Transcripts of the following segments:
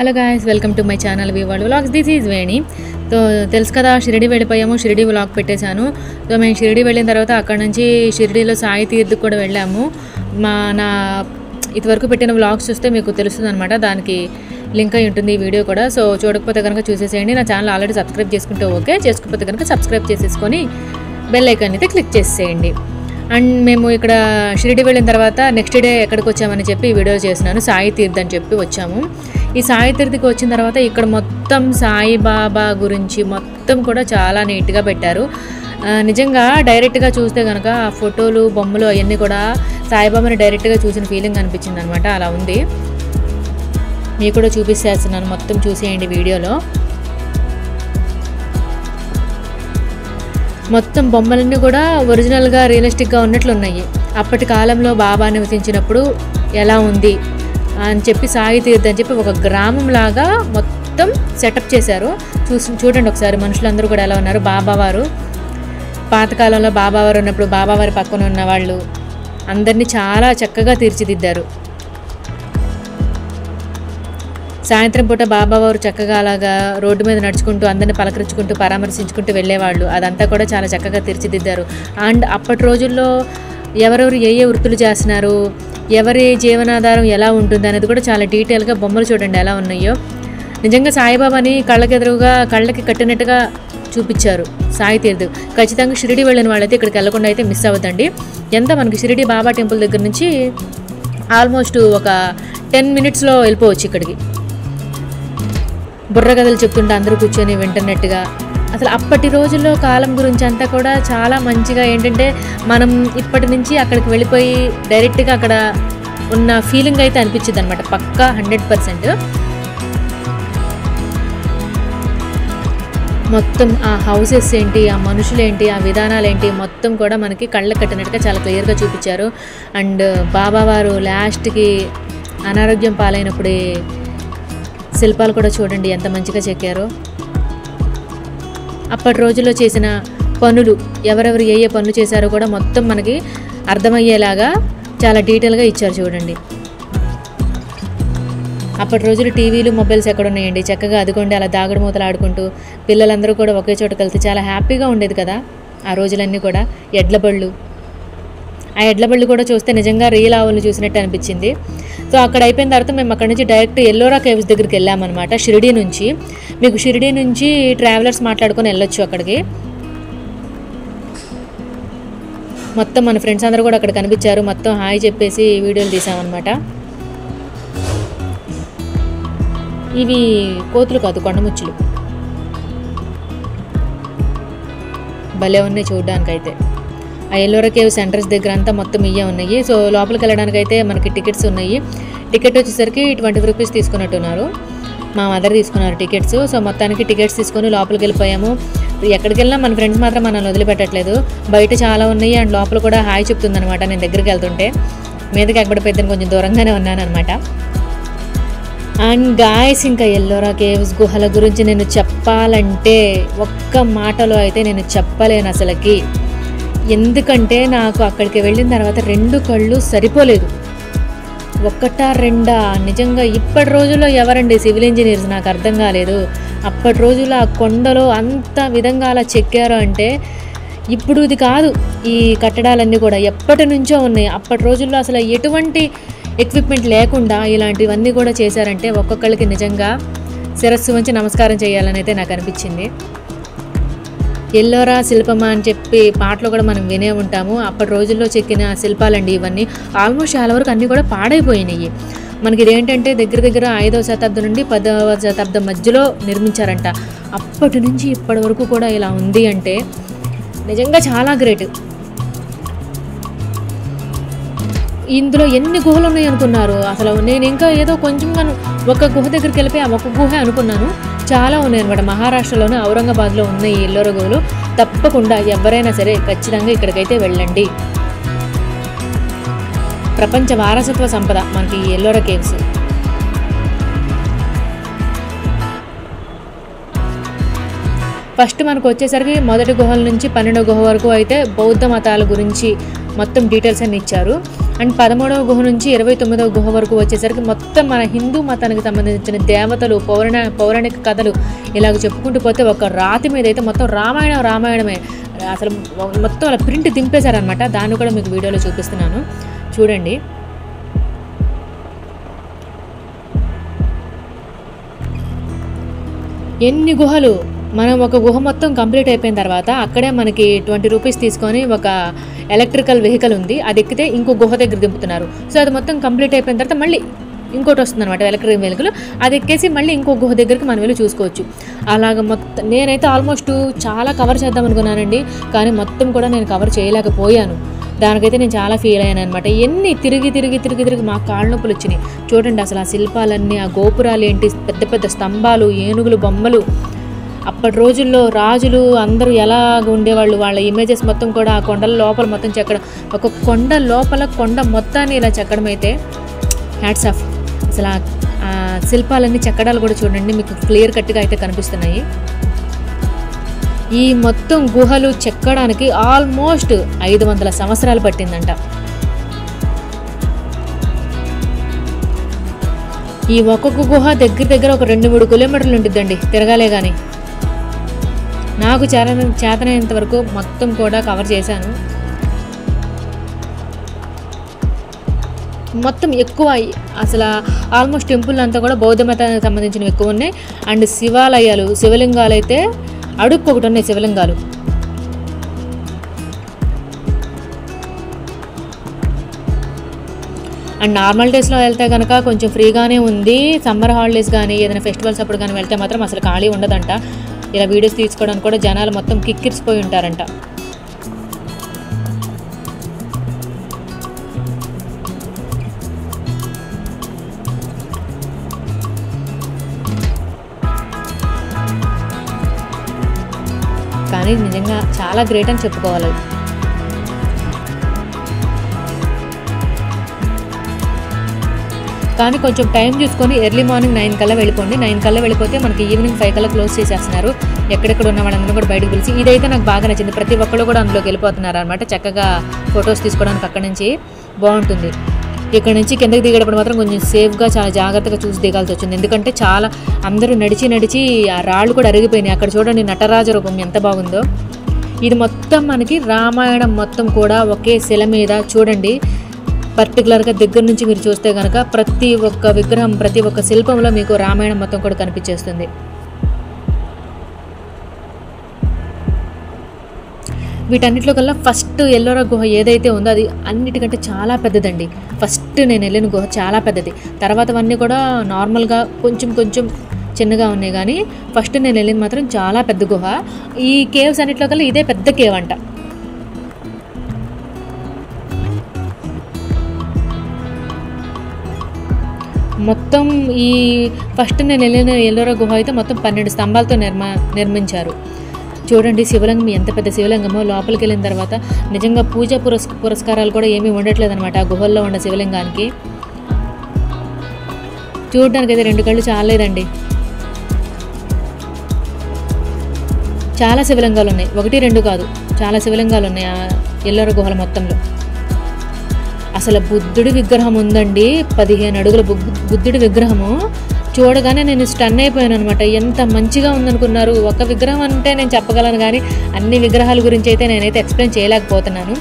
Hello guys, welcome to my channel V world vlogs. This is Veni. So తెలుసు కదా, షిరిడి వెళ్ళిపోయాము. Shirdi vlog పెట్టేశాను. So మేము షిరిడి వెళ్ళిన తర్వాత అక్కడ నుంచి షిరిడిలో సాయి తీర్థకు కూడా వెళ్ళాము. నా ఇదివరకు పెట్టిన వ్లాగ్స్ చూస్తే మీకు తెలుస్తుంది అనమాట. దానికి లింక్ అయి ఉంటుంది ఈ వీడియో కూడా. సో చూడకపోతే కనుక చూసేసేయండి. నా ఛానల్ ఆల్రెడీ సబ్స్క్రైబ్ చేసుకుంటే ఓకే, చేసుకోకపోతే కనుక సబ్స్క్రైబ్ చేసేసుకొని బెల్ ఐకాన్ అయితే క్లిక్ చేసేయండి. అండ్ మేము ఇక్కడ షిరిడి వెళ్ళిన తర్వాత నెక్స్ట్ డే ఎక్కడికి వచ్చామని చెప్పి వీడియో చేస్తున్నాను. సాయి తీర్థ్ అని చెప్పి వచ్చాము. ఈ సాయి తీర్థకి వచ్చిన తర్వాత ఇక్కడ మొత్తం సాయిబాబా గురించి మొత్తం కూడా చాలా నీట్గా పెట్టారు. నిజంగా డైరెక్ట్గా చూస్తే కనుక ఆ ఫోటోలు బొమ్మలు అవన్నీ కూడా సాయిబాబాని డైరెక్ట్గా చూసిన ఫీలింగ్ అనిపించింది అనమాట. అలా ఉంది. మీకు కూడా చూపిస్తేస్తున్నాను, మొత్తం చూసేయండి వీడియోలో. మొత్తం బొమ్మలన్నీ కూడా ఒరిజినల్గా రియలిస్టిక్గా ఉన్నట్లు ఉన్నాయి. అప్పటి కాలంలో బాబా నివసించినప్పుడు ఎలా ఉంది అని చెప్పి సాయి తీర్థ్ అని చెప్పి ఒక గ్రామం లాగా మొత్తం సెటప్ చేశారు. చూడండి ఒకసారి మనుషులందరూ కూడా ఎలా ఉన్నారు. బాబావారు పాతకాలంలో బాబావారు ఉన్నప్పుడు బాబావారి పక్కన ఉన్న వాళ్ళు అందరినీ చాలా చక్కగా తీర్చిదిద్దారు. సాయంత్రం పూట బాబావారు చక్కగా అలాగా రోడ్డు మీద నడుచుకుంటూ అందరిని పలకరించుకుంటూ పరామర్శించుకుంటూ వెళ్ళేవాళ్ళు. అదంతా కూడా చాలా చక్కగా తీర్చిదిద్దారు. అండ్ అప్పటి రోజుల్లో ఎవరెవరు ఏ ఏ వృత్తులు చేస్తున్నారు, ఎవరి జీవనాధారం ఎలా ఉంటుంది అనేది కూడా చాలా డీటెయిల్గా బొమ్మలు చూడండి ఎలా ఉన్నాయో. నిజంగా సాయిబాబాని కళ్ళకెదురుగా కళ్ళకి కట్టినట్టుగా చూపించారు సాయి తీర్థ్. ఖచ్చితంగా షిరిడి వెళ్ళిన వాళ్ళైతే ఇక్కడికి వెళ్ళకుండా అయితే మిస్ అవ్వద్దండి. ఎంత మనకి షిరిడి బాబా టెంపుల్ దగ్గర నుంచి ఆల్మోస్ట్ ఒక 10 minutesలో వెళ్ళిపోవచ్చు ఇక్కడికి. బుర్రకథలు చెప్తుంటే అందరూ కూర్చొని వింటున్నట్టుగా. అసలు అప్పటి రోజుల్లో కాలం గురించి అంతా కూడా చాలా మంచిగా ఏంటంటే మనం ఇప్పటి నుంచి అక్కడికి వెళ్ళిపోయి డైరెక్ట్గా అక్కడ ఉన్న ఫీలింగ్ అయితే అనిపించింది అనమాట. పక్కా 100%. మొత్తం ఆ హౌసెస్ ఏంటి, ఆ మనుషులు ఏంటి, ఆ విధానాలు ఏంటి మొత్తం కూడా మనకి కళ్ళ కట్టినట్టుగా చాలా క్లియర్గా చూపించారు. అండ్ బాబావారు లాస్ట్కి అనారోగ్యం పాలైనప్పుడు శిల్పాలు కూడా చూడండి ఎంత మంచిగా చెక్కారో. అప్పటి రోజుల్లో చేసిన పనులు ఎవరెవరు ఏ ఏ పనులు చేశారో కూడా మొత్తం మనకి అర్థమయ్యేలాగా చాలా డీటెయిల్గా ఇచ్చారు చూడండి. అప్పటి రోజులు టీవీలు మొబైల్స్ ఎక్కడ ఉన్నాయండి. చక్కగా అదిగోండి అలా దాగుడు మూతలు ఆడుకుంటూ పిల్లలందరూ కూడా ఒకే చోట కలిసి చాలా హ్యాపీగా ఉండేది కదా ఆ రోజులన్నీ కూడా. ఆ ఎడ్ల బళ్ళు కూడా చూస్తే నిజంగా రియల్ ఆవులను చూసినట్టు అనిపించింది. సో అక్కడ అయిపోయిన తర్వాత మేము అక్కడ నుంచి డైరెక్ట్ ఎల్లోరా కేవ్స్ దగ్గరికి వెళ్ళామన్నమాట. షిరిడి నుంచి మీకు షిరిడి నుంచి ట్రావెలర్స్ మాట్లాడుకొని వెళ్ళొచ్చు అక్కడికి. మొత్తం మన ఫ్రెండ్స్ అందరూ కూడా అక్కడ కనిపించారు. మొత్తం హాయ్ చెప్పేసి వీడియోలు తీసామన్నమాట. ఇవి కోతులు కాదు, కొండముచ్చులు. భలే ఉన్నాయి చూడడానికైతే. ఆ ఎల్లోరా కేవ్స్ ఎంట్రన్స్ దగ్గర అంతా మొత్తం ఇవే ఉన్నాయి. సో లోపలికి వెళ్ళడానికైతే మనకి టికెట్స్ ఉన్నాయి. టికెట్ వచ్చేసరికి 20 రూపీస్ తీసుకున్నట్టున్నారు. మా మదర్ తీసుకున్నారు టికెట్స్. సో మొత్తానికి టికెట్స్ తీసుకొని లోపలికి వెళ్ళిపోయాము. ఎక్కడికి వెళ్ళినా మన ఫ్రెండ్స్ మాత్రం మనల్ని వదిలిపెట్టట్లేదు. బయట చాలా ఉన్నాయి అండ్ లోపల కూడా హాయ్ చెప్తుందనమాట. నేను దగ్గరికి వెళ్తుంటే మీదకి ఎక్కబడిపోయిద్దని కొంచెం దూరంగానే ఉన్నాను అనమాట. అండ్ గాయస్, ఇంకా ఎల్లోరా కేవ్స్ గుహల గురించి నేను చెప్పాలంటే ఒక్క మాటలో అయితే నేను చెప్పలేను అసలుకి. ఎందుకంటే నాకు అక్కడికి వెళ్ళిన తర్వాత 2 కళ్ళు సరిపోలేదు. 1 2 నిజంగా ఇప్పటి రోజుల్లో ఎవరండి సివిల్ ఇంజనీర్స్ నాకు అర్థం కాలేదు. అప్పటి రోజుల్లో ఆ కొండలో అంత విధంగా అలా చెక్కారు అంటే ఇప్పుడు ఇది కాదు. ఈ కట్టడాలన్నీ కూడా ఎప్పటి నుంచో ఉన్నాయి. అప్పటి రోజుల్లో అసలు ఎటువంటి ఎక్విప్మెంట్ లేకుండా ఇలాంటివన్నీ కూడా చేశారంటే ఒక్కొక్కరికి నిజంగా శిరస్సు వంచి నమస్కారం చేయాలని అయితే నాకు అనిపించింది. ఎల్లోరా శిల్పమా అని చెప్పి పాటలు కూడా మనం వినే ఉంటాము. అప్పటి రోజుల్లో చెక్కిన శిల్పాలండి ఇవన్నీ. ఆల్మోస్ట్ చాలా వరకు అన్నీ కూడా పాడైపోయినాయి. మనకి ఇదేంటంటే దగ్గర దగ్గర 5వ శతాబ్దం నుండి 10వ శతాబ్దం మధ్యలో నిర్మించారంట. అప్పటి నుంచి ఇప్పటి వరకు కూడా ఇలా ఉంది అంటే నిజంగా చాలా గ్రేట్. ఇందులో ఎన్ని గుహలు ఉన్నాయి అనుకున్నారు అసలు? నేను ఇంకా ఏదో కొంచెం ఒక గుహ దగ్గరికి వెళ్ళిపోయి ఆ ఒక గుహ అనుకున్నాను. చాలా ఉన్నాయి అనమాట. మహారాష్ట్రలోనే ఔరంగాబాద్లో ఉన్నాయి ఈ ఎల్లోరా గుహలు. తప్పకుండా ఎవరైనా సరే ఖచ్చితంగా ఇక్కడికైతే వెళ్ళండి. ప్రపంచ వారసత్వ సంపద మనకి ఈ ఎల్లోరా కేవ్స్. ఫస్ట్ మనకు వచ్చేసరికి మొదటి గుహల నుంచి 12వ గుహ వరకు అయితే బౌద్ధ మతాల గురించి మొత్తం డీటెయిల్స్ అన్ని ఇచ్చారు. అండ్ 13వ గుహ నుంచి 29వ గుహ వరకు వచ్చేసరికి మొత్తం మన హిందూ మతానికి సంబంధించిన దేవతలు, పౌరాణిక కథలు ఇలాగ చెప్పుకుంటూ పోతే ఒక రాతి మీద అయితే మొత్తం రామాయణమే అసలు మొత్తం అలా ప్రింట్ దింపేశారనమాట. దాన్ని కూడా మీకు వీడియోలో చూపిస్తున్నాను చూడండి. ఎన్ని గుహలు! మనం ఒక గుహ మొత్తం కంప్లీట్ అయిపోయిన తర్వాత అక్కడే మనకి 20 రూపీస్ తీసుకొని ఒక ఎలక్ట్రికల్ వెహికల్ ఉంది, అది ఎక్కితే ఇంకో గుహ దగ్గర దింపుతున్నారు. సో అది మొత్తం కంప్లీట్ అయిపోయిన తర్వాత మళ్ళీ ఇంకోటి వస్తుంది అనమాట ఎలక్ట్రికల్ వెహికల్, అది ఎక్కేసి మళ్ళీ ఇంకో గుహ దగ్గరికి మనం వెళ్ళి చూసుకోవచ్చు. అలాగ మొత్తం నేనైతే ఆల్మోస్ట్ చాలా కవర్ చేద్దాం అనుకున్నానండి, కానీ మొత్తం కూడా నేను కవర్ చేయలేకపోయాను. దానికైతే నేను చాలా ఫీల్ అయ్యాను అనమాట. ఎన్ని తిరిగి మా కాళ్ళ నొప్పులు వచ్చినాయి చూడండి. అసలు ఆ శిల్పాలన్నీ, ఆ గోపురాలు ఏంటి, పెద్ద పెద్ద స్తంభాలు, ఏనుగులు బొమ్మలు, అప్పటి రోజుల్లో రాజులు అందరూ ఎలాగ ఉండేవాళ్ళు, వాళ్ళ ఇమేజెస్ మొత్తం కూడా ఆ కొండల లోపల మొత్తం చెక్కడం, ఒక కొండ లోపల కొండ మొత్తాన్ని ఇలా చెక్కడం అయితే హ్యాట్స్ ఆఫ్. అసలు ఆ శిల్పాలన్నీ చెక్కడాలు కూడా చూడండి, మీకు క్లియర్ కట్గా అయితే కనిపిస్తున్నాయి. ఈ మొత్తం గుహలు చెక్కడానికి ఆల్మోస్ట్ 500 సంవత్సరాలు పట్టిందంట. ఈ ఒక్కొక్క గుహ దగ్గర ఒక 2-3 కిలోమీటర్లు ఉంటుందండి తిరగాలే కానీ. నాకు చేతనైనంత వరకు మొత్తం కూడా కవర్ చేశాను. మొత్తం ఎక్కువ అసలు ఆల్మోస్ట్ టెంపుల్ అంతా కూడా బౌద్ధ మతానికి సంబంధించినవి ఎక్కువ ఉన్నాయి. అండ్ శివాలయాలు, శివలింగాలు అయితే అడుక్కొకటి ఉన్నాయి శివలింగాలు. అండ్ నార్మల్ డేస్లో వెళ్తే కనుక కొంచెం ఫ్రీగానే ఉంది. సమ్మర్ హాలిడేస్ కానీ ఏదైనా ఫెస్టివల్స్ అప్పుడు కానీ వెళ్తే మాత్రం అసలు ఖాళీ ఉండదంట. ఇలా వీడియోస్ తీసుకోవడానికి కూడా జనాలు మొత్తం కిక్కిరిసిపోయి ఉంటారంట. కానీ నిజంగా చాలా గ్రేట్ అని చెప్పుకోవాలి. కానీ కొంచెం టైం చూసుకొని ఎర్లీ మార్నింగ్ 9 కల్లా వెళ్ళిపోండి. 9 కల్లా వెళ్ళిపోతే మనకి ఈవినింగ్ 5 కల్లా క్లోజ్ చేసేస్తున్నారు. ఎక్కడెక్కడ ఉన్న వాళ్ళందరూ కూడా బయటకు పిలిచి, ఇదైతే నాకు బాగా నచ్చింది. ప్రతి ఒక్కళ్ళు కూడా అందులోకి వెళ్ళిపోతున్నారు అనమాట. చక్కగా ఫొటోస్ తీసుకోవడానికి అక్కడి నుంచి బాగుంటుంది. ఇక్కడ నుంచి కిందకి దిగేటప్పుడు మాత్రం కొంచెం సేఫ్గా చాలా జాగ్రత్తగా చూసి దిగాల్సి వచ్చింది. ఎందుకంటే చాలా అందరూ నడిచి ఆ రాళ్ళు కూడా అరిగిపోయినాయి. అక్కడ చూడండి నటరాజ రూపం ఎంత బాగుందో. ఇది మొత్తం మనకి రామాయణం మొత్తం కూడా ఒకే శిల మీద చూడండి. పర్టికులర్గా దగ్గర నుంచి మీరు చూస్తే కనుక ప్రతి ఒక్క విగ్రహం, ప్రతి ఒక్క శిల్పంలో మీకు రామాయణం మొత్తం కూడా కనిపించేస్తుంది. వీటన్నిటిలో కల్లా ఫస్ట్ ఎల్లోరా గుహ ఏదైతే ఉందో అది అన్నిటికంటే చాలా పెద్దదండి. ఫస్ట్ నేను వెళ్ళిన గుహ చాలా పెద్దది. తర్వాతవన్నీ కూడా నార్మల్గా కొంచెం చిన్నగా ఉన్నాయి, కానీ ఫస్ట్ నేను వెళ్ళింది మాత్రం చాలా పెద్ద గుహ. ఈ కేవ్స్ అన్నిటిలో కల్లా ఇదే పెద్ద కేవ్ అంట. మొత్తం ఈ ఫస్ట్ నేను వెళ్ళిన ఎల్లోరా గుహ అయితే మొత్తం 12 స్తంభాలతో నిర్మించారు. చూడండి శివలింగం ఎంత పెద్ద శివలింగమో. లోపలికి వెళ్ళిన తర్వాత నిజంగా పూజా పురస్కారాలు కూడా ఏమీ ఉండట్లేదు అనమాట ఆ గుహల్లో ఉన్న శివలింగానికి. చూడడానికి అయితే 2 కళ్ళు చాలేదండి. చాలా శివలింగాలు ఉన్నాయి, 1-2 కాదు, చాలా శివలింగాలు ఉన్నాయి ఆ ఎల్లోరా గుహల మొత్తంలో. అసలు బుద్ధుడి విగ్రహం ఉందండి, 15 అడుగుల బుద్ధుడి విగ్రహము. చూడగానే నేను స్టన్ అయిపోయాను అనమాట. ఎంత మంచిగా ఉందనుకున్నారు. ఒక విగ్రహం అంటే నేను చెప్పగలను, కానీ అన్ని విగ్రహాల గురించి అయితే నేనైతే ఎక్స్ప్లెయిన్ చేయలేకపోతున్నాను.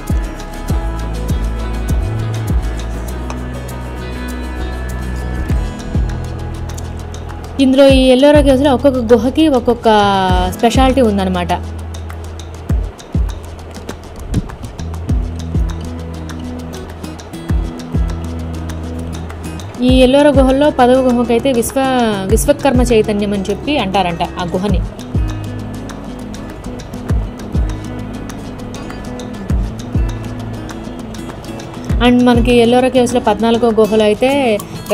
ఇందులో ఈ ఎల్లోరా కేవ్స్లో ఒక్కొక్క గుహకి ఒక్కొక్క స్పెషాలిటీ ఉందన్నమాట. ఈ ఎల్లోరా గుహల్లో 10వ గుహకైతే విశ్వకర్మ చైతన్యం అని చెప్పి అంటారంట ఆ గుహని. అండ్ మనకి ఎల్లోరా కేవ్స్లో 14వ గుహలో అయితే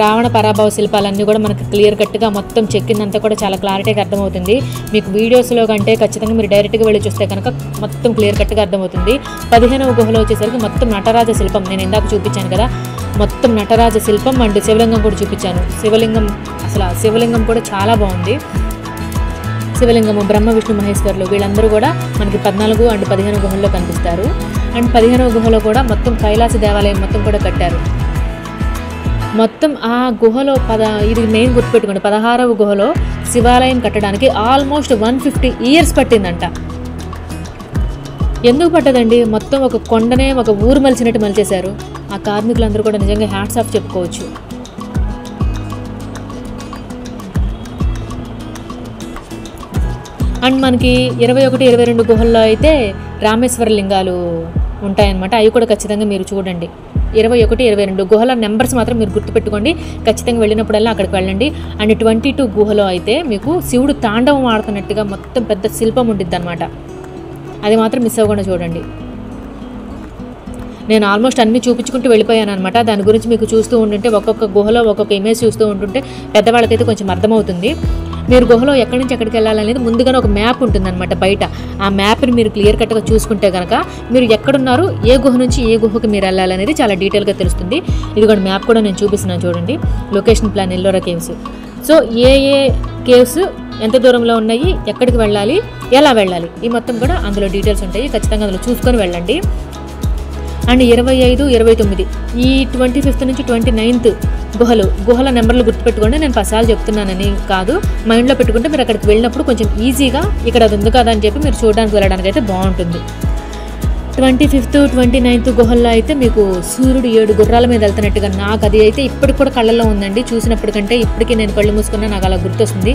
రావణ పరాభవ శిల్పాలన్నీ కూడా మనకి క్లియర్ కట్గా మొత్తం చెక్కిందంతా కూడా చాలా క్లారిటీగా అర్థమవుతుంది. మీకు వీడియోస్లో కంటే ఖచ్చితంగా మీరు డైరెక్ట్గా వెళ్ళి చూస్తే కనుక మొత్తం క్లియర్ కట్గా అర్థమవుతుంది. 15వ గుహలో వచ్చేసరికి మొత్తం నటరాజ శిల్పం, నేను ఇందాక చూపించాను కదా, మొత్తం నటరాజ శిల్పం అండ్ శివలింగం కూడా చూపించాను. శివలింగం అసలు శివలింగం కూడా చాలా బాగుంది. శివలింగము, బ్రహ్మ విష్ణు మహేశ్వరులు వీళ్ళందరూ కూడా మనకి 14 అండ్ 15 గుహల్లో కనిపిస్తారు. అండ్ 15వ గుహలో కూడా మొత్తం కైలాస దేవాలయం మొత్తం కూడా కట్టారు. మొత్తం ఆ గుహలో ఇది మెయిన్ గుర్తుపెట్టుకోండి, 16వ గుహలో శివాలయం కట్టడానికి ఆల్మోస్ట్ 150 years పట్టిందంట. ఎందుకు పట్టదండి? మొత్తం ఒక కొండనే ఒక ఊరు మలిచినట్టు మలిచేశారు. ఆ కార్మికులందరూ కూడా నిజంగా హ్యాట్స్ ఆఫ్ చెప్పుకోవచ్చు. అండ్ మనకి 21, 22 గుహల్లో అయితే రామేశ్వర లింగాలు ఉంటాయన్నమాట. అవి కూడా ఖచ్చితంగా మీరు చూడండి. 21, 22 గుహల నెంబర్స్ మాత్రం మీరు గుర్తుపెట్టుకోండి. ఖచ్చితంగా వెళ్ళినప్పుడల్లా అక్కడికి వెళ్ళండి. అండ్ 22 గుహలో అయితే మీకు శివుడు తాండవం ఆడుతున్నట్టుగా మొత్తం పెద్ద శిల్పం ఉండిద్ది అనమాట. అది మాత్రం మిస్ అవ్వకుండా చూడండి. నేను ఆల్మోస్ట్ అన్నీ చూపించుకుంటూ వెళ్ళిపోయాను అనమాట. దాని గురించి మీకు చూస్తూ ఉంటుంటే ఒక్కొక్క గుహలో ఒక్కొక్క ఇమేజ్ చూస్తూ ఉంటుంటే పెద్దవాళ్ళకైతే కొంచెం అర్థమవుతుంది. మీరు గుహలో ఎక్కడి నుంచి ఎక్కడికి వెళ్ళాలనేది ముందుగానే ఒక మ్యాప్ ఉంటుందన్నమాట బయట. ఆ మ్యాప్ని మీరు క్లియర్ కట్గా చూసుకుంటే కనుక మీరు ఎక్కడున్నారు, ఏ గుహ నుంచి ఏ గుహకు మీరు వెళ్ళాలనేది చాలా డీటెయిల్గా తెలుస్తుంది. ఇది కూడా మ్యాప్ కూడా నేను చూపిస్తున్నాను చూడండి. Location plan Ellora caves. So ఏ కేవ్స్ ఎంత దూరంలో ఉన్నాయి, ఎక్కడికి వెళ్ళాలి, ఎలా వెళ్ళాలి, ఈ మొత్తం కూడా అందులో డీటెయిల్స్ ఉంటాయి. ఖచ్చితంగా అందులో చూసుకొని వెళ్ళండి. అండ్ 25, 29 ఈ 25th నుంచి 29th గుహల నెంబర్లు గుర్తుపెట్టుకోండి. నేను 10 సార్లు చెప్తున్నానని కాదు, మైండ్లో పెట్టుకుంటే మీరు అక్కడికి వెళ్ళినప్పుడు కొంచెం ఈజీగా ఇక్కడ అది ఉంది కదా అని చెప్పి మీరు చూడడానికి వెళ్ళడానికి అయితే బాగుంటుంది. 25th, 29th గుహల్లో అయితే మీకు సూర్యుడు 7 గుర్రాల మీద వెళ్తున్నట్టుగా నాకు అది అయితే ఇప్పటికి కూడా కళ్ళల్లో ఉందండి. చూసినప్పటికంటే ఇప్పటికీ నేను కళ్ళు మూసుకున్నా నాకు అలా గుర్తొస్తుంది.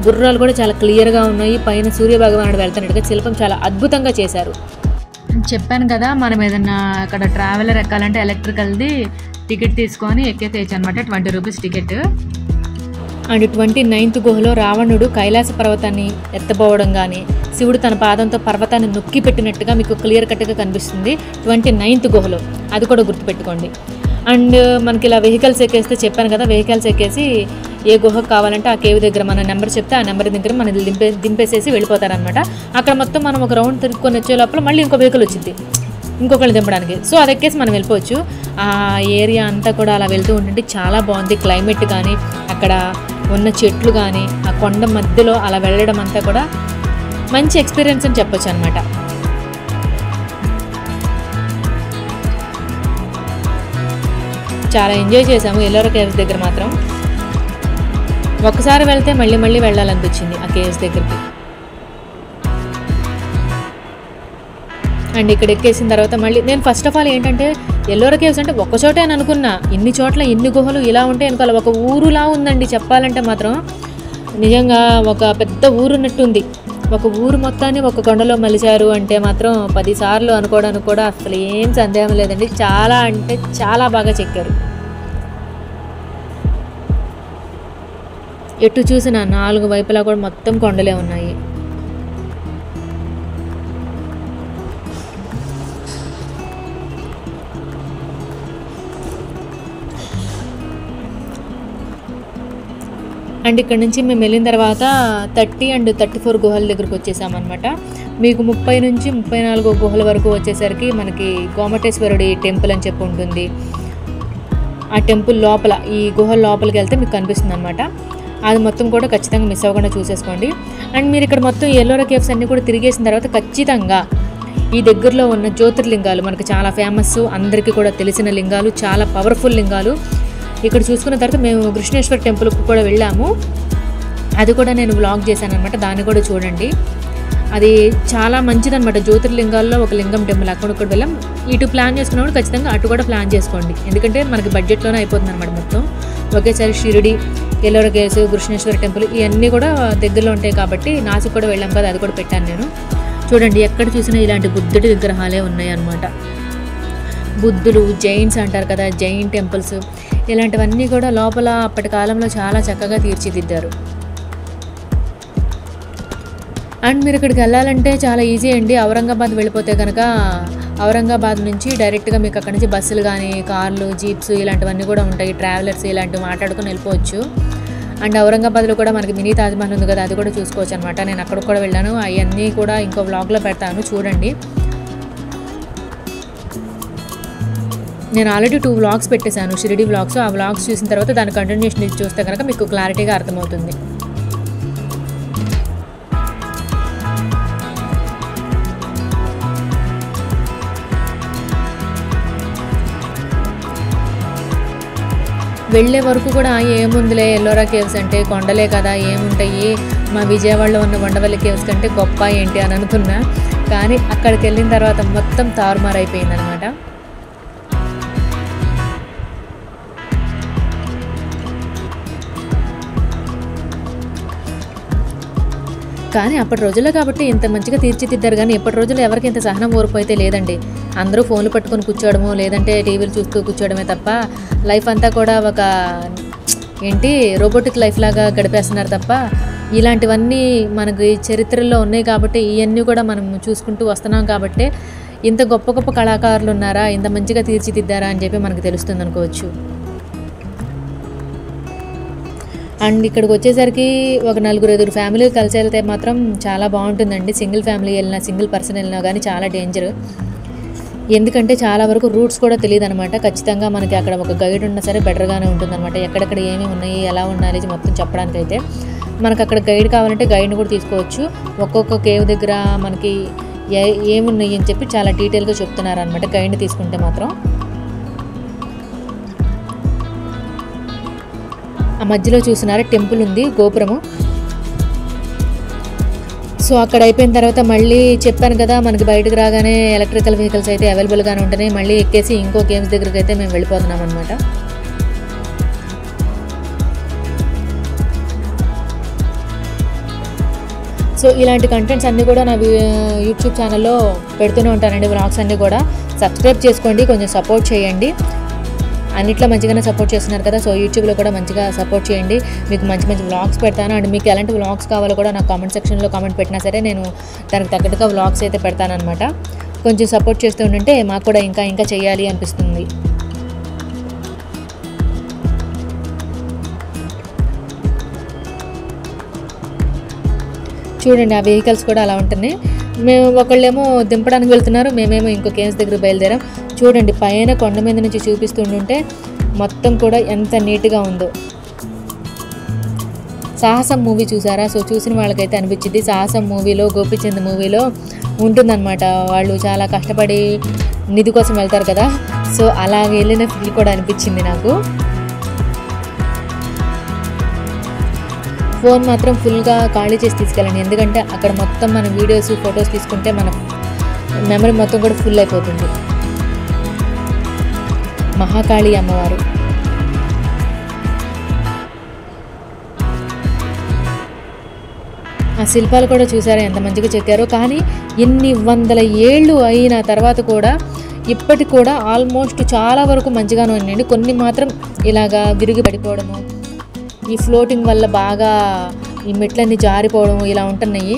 గుర్రాలు కూడా చాలా క్లియర్గా ఉన్నాయి. పైన సూర్యభగవానుడు వెళ్తున్నట్టుగా శిల్పం చాలా అద్భుతంగా చేశారు. చెప్పాను కదా, మనం ఏదన్నా అక్కడ ట్రావెలర్ ఎక్కాలంటే ఎలక్ట్రికల్ది టికెట్ తీసుకొని ఎక్కేసేయచ్చు అనమాట. 20 రూపీస్ టికెట్. అండ్ 29th గుహలో రావణుడు కైలాస పర్వతాన్ని ఎత్తబోవడం కానీ, శివుడు తన పాదంతో పర్వతాన్ని నొక్కి పెట్టినట్టుగా మీకు క్లియర్ కట్గా కనిపిస్తుంది 29th గుహలో. అది కూడా గుర్తుపెట్టుకోండి. అండ్ మనకి ఇలా వెహికల్స్ ఎక్కేస్తే చెప్పాను కదా, వెహికల్స్ ఎక్కేసి ఏ గుహకు కావాలంటే ఆ కేవ్ దగ్గర మన నెంబర్ చెప్తే ఆ నెంబర్ దగ్గర మనం దింపేసేసి వెళ్ళిపోతారనమాట. అక్కడ మొత్తం మనం ఒక రౌండ్ తిరుక్కొని వచ్చే లోపల మళ్ళీ ఇంకో వెహికల్ వచ్చింది ఇంకొకళ్ళు దింపడానికి. సో అది ఎక్కేసి మనం వెళ్ళిపోవచ్చు. ఆ ఏరియా అంతా కూడా అలా వెళ్తూ ఉంటుంటే చాలా బాగుంది. క్లైమేట్ కానీ, అక్కడ ఉన్న చెట్లు కానీ, ఆ కొండ మధ్యలో అలా వెళ్ళడం అంతా కూడా మంచి ఎక్స్పీరియన్స్ అని చెప్పొచ్చు అనమాట. చాలా ఎంజాయ్ చేసాము ఎల్లోరా కేవ్స్ దగ్గర మాత్రం. ఒక్కసారి వెళ్తే మళ్ళీ మళ్ళీ వెళ్ళాలనిపించింది ఆ కేవ్స్ దగ్గరికి. అండ్ ఇక్కడ ఎక్కేసిన తర్వాత మళ్ళీ నేను ఫస్ట్ ఆఫ్ ఆల్ ఏంటంటే ఎల్లోరా కేవ్స్ అంటే ఒక్కచోటే అని అనుకున్నా. ఇన్ని చోట్ల ఇన్ని గుహలు ఇలా ఉంటాయి అనుకోవాలి. ఒక ఊరులా ఉందండి చెప్పాలంటే మాత్రం. నిజంగా ఒక పెద్ద ఊరున్నట్టుంది. ఒక ఊరు మొత్తాన్ని ఒక కొండలో మలిచారు అంటే మాత్రం 10 సార్లు అనుకోవడానికి కూడా అసలు ఏం సందేహం లేదండి. చాలా అంటే చాలా బాగా చెక్కారు. ఎటు చూసినా 4 వైపులా కూడా మొత్తం కొండలే ఉన్నాయి. అండ్ ఇక్కడ నుంచి మేము వెళ్ళిన తర్వాత 30 అండ్ 34 గుహల దగ్గరకు వచ్చేసామన్నమాట. మీకు 30 నుంచి 34 గుహల వరకు వచ్చేసరికి మనకి గోమటేశ్వరుడి టెంపుల్ అని చెప్పి ఉంటుంది. ఆ టెంపుల్ లోపల ఈ గుహల లోపలికి వెళ్తే మీకు కనిపిస్తుంది అనమాట. అది మొత్తం కూడా ఖచ్చితంగా మిస్ అవ్వకుండా చూసేసుకోండి. అండ్ మీరు ఇక్కడ మొత్తం ఎల్లోరా కేవ్స్ అన్నీ కూడా తిరిగేసిన తర్వాత ఖచ్చితంగా ఈ దగ్గరలో ఉన్న జ్యోతిర్లింగాలు మనకు చాలా ఫేమస్, అందరికీ కూడా తెలిసిన లింగాలు, చాలా పవర్ఫుల్ లింగాలు. ఇక్కడ చూసుకున్న తర్వాత మేము కృష్ణేశ్వర టెంపుల్కి కూడా వెళ్ళాము. అది కూడా నేను వ్లాగ్ చేశాను అనమాట. దాన్ని కూడా చూడండి. అది చాలా మంచిదన్నమాట. జ్యోతిర్లింగాల్లో ఒక లింగం టెంపుల్, అక్కడ వెళ్ళాం. ఇటు ప్లాన్ చేసుకున్నప్పుడు ఖచ్చితంగా అటు కూడా ప్లాన్ చేసుకోండి. ఎందుకంటే మనకి బడ్జెట్లోనే అయిపోతుంది అనమాట మొత్తం. ఒకేసారి షిరిడి, ఎల్లోరా కేవ్స్, కృష్ణేశ్వర టెంపుల్ ఇవన్నీ కూడా దగ్గరలో ఉంటాయి కాబట్టి నాసిక్ కూడా వెళ్ళాం కదా, అది కూడా పెట్టాను నేను. చూడండి, ఎక్కడ చూసినా ఇలాంటి బుద్ధుడి విగ్రహాలే ఉన్నాయి అన్నమాట. బుద్ధులు, జైన్స్ అంటారు కదా, జైన్ టెంపుల్స్, ఇలాంటివన్నీ కూడా లోపల అప్పటి కాలంలో చాలా చక్కగా తీర్చిదిద్దారు. అండ్ మీరు ఇక్కడికి వెళ్ళాలంటే చాలా ఈజీ అండి. ఔరంగాబాద్ వెళ్ళిపోతే కనుక ఔరంగాబాద్ నుంచి డైరెక్ట్గా మీకు అక్కడి నుంచి బస్సులు కానీ, కార్లు, జీప్స్ ఇలాంటివన్నీ కూడా ఉంటాయి. ట్రావెలర్స్ ఇలాంటివి మాట్లాడుకుని వెళ్ళిపోవచ్చు. అండ్ ఔరంగాబాద్లో కూడా మనకి మినీ తాజ్మహల్ ఉంది కదా, అది కూడా చూసుకోవచ్చు అనమాట. నేను అక్కడికి కూడా వెళ్ళాను. అవన్నీ కూడా ఇంకో వ్లాగ్లో పెడతాను, చూడండి. నేను ఆల్రెడీ 2 వ్లాగ్స్ పెట్టేశాను, షిరిడి వ్లాగ్స్. ఆ వ్లాగ్స్ చూసిన తర్వాత దాని కంటిన్యూషన్ చూస్తే కనుక మీకు క్లారిటీగా అర్థమవుతుంది. వెళ్ళే వరకు కూడా ఏముందిలే ఎల్లోరా కేవ్స్ అంటే కొండలే కదా ఏముంటాయి, మా విజయవాడలో ఉన్న ఉండవల్లి కేవ్స్ కంటే గొప్ప ఏంటి అని అనుకున్నా. కానీ అక్కడికి వెళ్ళిన తర్వాత మొత్తం తారుమారైపోయిందనమాట. కానీ అప్పటి రోజుల్లో కాబట్టి ఇంత మంచిగా తీర్చిదిద్దారు. కానీ ఇప్పటి రోజుల్లో ఎవరికి ఇంత సహనం ఓర్పు లేదండి. అందరూ ఫోన్లు పట్టుకొని కూర్చోవడము లేదంటే టీవీలు చూస్తూ కూర్చోవడమే తప్ప లైఫ్ అంతా కూడా ఒక రోబోటిక్ లైఫ్ లాగా గడిపేస్తున్నారు తప్ప ఇలాంటివన్నీ మనకి చరిత్రలో ఉన్నాయి కాబట్టి ఇవన్నీ కూడా మనం చూసుకుంటూ వస్తున్నాం కాబట్టి ఇంత గొప్ప గొప్ప కళాకారులు ఉన్నారా, ఇంత మంచిగా తీర్చిదిద్దారా అని చెప్పి మనకు తెలుస్తుంది అనుకోవచ్చు. అండ్ ఇక్కడికి వచ్చేసరికి ఒక 4-5 ఫ్యామిలీ కలిసి వెళ్తే మాత్రం చాలా బాగుంటుందండి. సింగిల్ ఫ్యామిలీ వెళ్ళినా సింగిల్ పర్సన్ వెళ్ళినా కానీ చాలా డేంజర్. ఎందుకంటే చాలా వరకు రూట్స్ కూడా తెలియదు అనమాట. ఖచ్చితంగా మనకి అక్కడ ఒక గైడ్ ఉన్నా సరే బెటర్గానే ఉంటుందన్నమాట. ఎక్కడెక్కడ ఏమేమి ఉన్నాయి ఎలా ఉండాలి మొత్తం చెప్పడానికైతే మనకు అక్కడ గైడ్ కావాలంటే గైడ్ని కూడా తీసుకోవచ్చు. ఒక్కొక్క కేవ్ దగ్గర మనకి ఏమున్నాయి అని చెప్పి చాలా డీటెయిల్గా చెప్తున్నారు అనమాట గైడ్ని తీసుకుంటే మాత్రం. ఆ మధ్యలో చూసినారా టెంపుల్ ఉంది, గోపురము. సో అక్కడ అయిపోయిన తర్వాత మళ్ళీ చెప్పాను కదా మనకి బయటకు రాగానే ఎలక్ట్రికల్ వెహికల్స్ అయితే అవైలబుల్గానే ఉంటున్నాయి. మళ్ళీ ఎక్కేసి ఇంకో గేమ్స్ దగ్గరికి అయితే మేము వెళ్ళిపోతున్నాం అనమాట. సో ఇలాంటి కంటెంట్స్ అన్నీ కూడా నా యూట్యూబ్ ఛానల్లో పెడుతూనే ఉంటానండి. వ్లాగ్స్ అన్నీ కూడా సబ్స్క్రైబ్ చేసుకోండి, కొంచెం సపోర్ట్ చేయండి. అన్నిట్లో మంచిగానే సపోర్ట్ చేస్తున్నారు కదా, సో యూట్యూబ్లో కూడా మంచిగా సపోర్ట్ చేయండి. మీకు మంచి మంచి వ్లాగ్స్ పెడతాను. అండ్ మీకు ఎలాంటి వ్లాగ్స్ కావాలో కూడా నాకు కామెంట్ సెక్షన్లో కామెంట్ పెట్టినా సరే నేను దానికి తగ్గట్టుగా వ్లాగ్స్ అయితే పెడతానమాట. కొంచెం సపోర్ట్ చేస్తూ ఉంటే మాకు కూడా ఇంకా ఇంకా చేయాలి అనిపిస్తుంది. చూడండి ఆ వెహికల్స్ కూడా అలా ఉంటున్నాయి. మేము ఒకళ్ళేమో దింపడానికి వెళ్తున్నారు, మేమేమో ఇంకో కేవ్స్ దగ్గర బయలుదేరాం. చూడండి పైన కొండ మీద నుంచి చూపిస్తుంటే మొత్తం కూడా ఎంత నీట్గా ఉందో. సాహసం మూవీ చూసారా? సో చూసిన వాళ్ళకైతే అనిపించింది సాహసం మూవీలో గోపిచంద్ మూవీలో ఉంటుందన్నమాట. వాళ్ళు చాలా కష్టపడి నిధి కోసం వెళ్తారు కదా, సో అలా వెళ్ళిన ఫీల్ కూడా అనిపించింది నాకు. ఫోన్ మాత్రం ఫుల్గా ఖాళీ చేసి తీసుకెళ్ళండి, ఎందుకంటే అక్కడ మొత్తం మన వీడియోస్ ఫొటోస్ తీసుకుంటే మన మెమరీ మొత్తం కూడా ఫుల్ అయిపోతుంది. మహాకాళి అమ్మవారు. ఆ శిల్పాలు కూడా చూసారా ఎంత మంచిగా చెక్కారో. కానీ ఎన్ని వందల ఏళ్ళు అయిన తర్వాత కూడా ఇప్పటికి కూడా ఆల్మోస్ట్ చాలా వరకు మంచిగానే ఉన్నాయండి. కొన్ని మాత్రం ఇలాగా విరిగి పడిపోవడము, ఈ ఫ్లోటింగ్ వల్ల బాగా ఈ మెట్లన్నీ జారిపోవడము ఇలా ఉంటున్నాయి.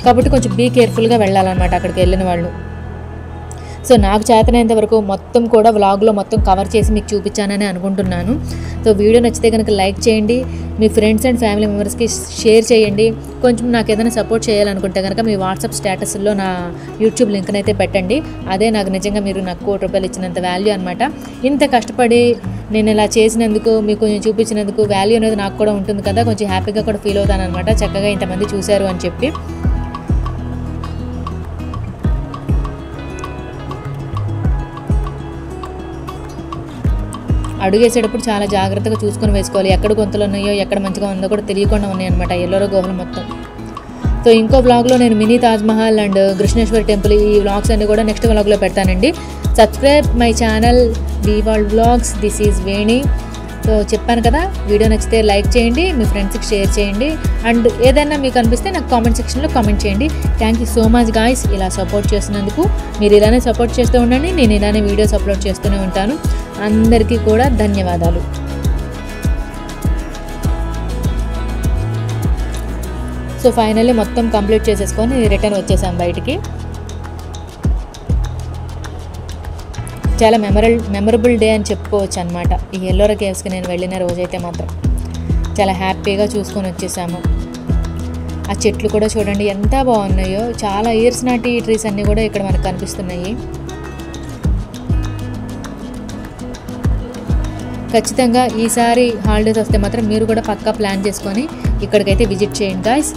కాబట్టి కొంచెం బీ కేర్ఫుల్గా వెళ్ళాలన్నమాట అక్కడికి వెళ్ళిన వాళ్ళు. సో నాకు చేతనైనంత వరకు మొత్తం కూడా వ్లాగ్లో మొత్తం కవర్ చేసి మీకు చూపించానని అనుకుంటున్నాను. సో వీడియో నచ్చితే కనుక లైక్ చేయండి, మీ ఫ్రెండ్స్ అండ్ ఫ్యామిలీ మెంబర్స్కి షేర్ చేయండి. కొంచెం నాకు ఏదైనా సపోర్ట్ చేయాలనుకుంటే కనుక మీ వాట్సాప్ స్టేటస్లో నా యూట్యూబ్ లింక్ని అయితే పెట్టండి. అదే నాకు నిజంగా మీరు నాకు ₹1 ఇచ్చినంత వాల్యూ అనమాట. ఇంత కష్టపడి నేను ఇలా చేసినందుకు మీకు కొంచెం చూపించినందుకు వాల్యూ అనేది నాకు కూడా ఉంటుంది కదా, కొంచెం హ్యాపీగా కూడా ఫీల్ అవుతాను అనమాట. చక్కగా ఇంతమంది చూశారు అని చెప్పి. అడుగేసేటప్పుడు చాలా జాగ్రత్తగా చూసుకొని వేసుకోవాలి. ఎక్కడ గొంతులు ఉన్నాయో ఎక్కడ మంచిగా ఉందో కూడా తెలియకుండా ఉన్నాయన్నమాట ఎల్లోరా గుహలు మొత్తం. సో ఇంకో వ్లాగ్లో నేను mini Taj Mahal and Krishneshwar temple ఈ వ్లాగ్స్ అన్నీ కూడా నెక్స్ట్ వ్లాగ్లో పెడతానండి. Subscribe my channel V world vlogs. This is Veni. So చెప్పాను కదా, వీడియో నచ్చితే లైక్ చేయండి, మీ ఫ్రెండ్స్కి షేర్ చేయండి, అండ్ ఏదైనా మీకు అనిపిస్తే నాకు కామెంట్ సెక్షన్లో కామెంట్ చేయండి. Thank you so much guys ఇలా సపోర్ట్ చేస్తున్నందుకు. మీరు ఇలానే సపోర్ట్ చేస్తూ ఉండండి, నేను ఇలానే వీడియోస్ అప్లోడ్ చేస్తూనే ఉంటాను. అందరికీ కూడా ధన్యవాదాలు. సో ఫైనల్లీ మొత్తం కంప్లీట్ చేసేసుకొని రిటర్న్ వచ్చేసాం బయటికి. చాలా మెమరబుల్ డే అని చెప్పుకోవచ్చు అనమాట ఈ ఎల్లోరా కేవ్స్కి నేను వెళ్ళిన రోజైతే మాత్రం. చాలా హ్యాపీగా చూసుకొని వచ్చేసాము. ఆ చెట్లు కూడా చూడండి ఎంత బాగున్నాయో, చాలా ఇయర్స్ నాటి ట్రీస్ అన్నీ కూడా ఇక్కడ మనకు కనిపిస్తున్నాయి. ఖచ్చితంగా ఈసారి హాలిడేస్ వస్తే మాత్రం మీరు కూడా పక్కా ప్లాన్ చేసుకొని ఇక్కడికైతే విజిట్ చేయండి గాయ్స్.